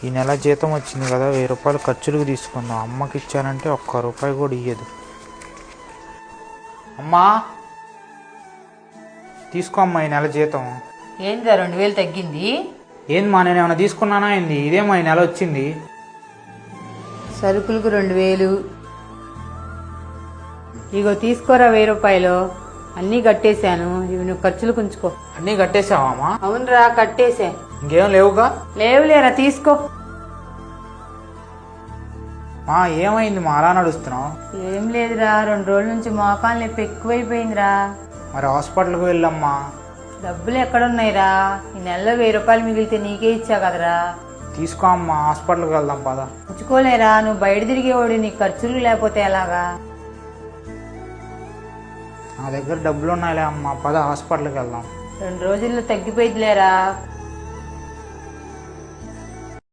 ఈ నెల జీతం వచ్చింది కదా, 1000 రూపాయలు ఖర్చులకు తీసుకుందాం. అమ్మకి ఇచ్చానంటే ఒక్క రూపాయి కూడా ఇయ్యదు. అమ్మా తీసుకో అమ్మా ఈ నెల జీతం. ఏందా 2000 తగ్గింది? ఏందమ్మా నేను ఏమైనా తీసుకున్నానా ఏంది? ఇదేమో ఈ నెల వచ్చింది. సరుకులకు 2000. ఇగో తీసుకోరా 1000 రూపాయలు. అన్నీ కట్టేశాను, ఇవి నువ్వు ఖర్చులకు ఉంచుకో. అన్నీ కట్టేసావా అమ్మా? అవునరా, కట్టేసా. ఇంకేం లేవుగా? లేవులేరా, తీసుకో. మా ఏమైంది మా అలా నడుస్తున్నావు? ఏం లేదురా, 2 రోజుల నుంచి మోకాలు నొప్పి ఎక్కువైపోయిందిరా. మరి హాస్పిటల్కి వెళ్ళమ్మా. డబ్బులు ఎక్కడున్నాయిరా? ఈ నెలలో 1000 రూపాయలు మిగిలితే నీకే ఇచ్చా కదరా. తీసుకో అమ్మా, హాస్పిటల్కి వెళ్దాం పద. ఉంచుకోలేరా, నువ్వు బయట తిరిగేవాడు, నీ ఖర్చులు లేకపోతే ఎలాగా? నా దగ్గర డబ్బులు ఉన్నాయిలే అమ్మా, పద హాస్పిటల్కి వెళ్దాం. 2 రోజుల్లో తగ్గిపోయిద్దిలేరా.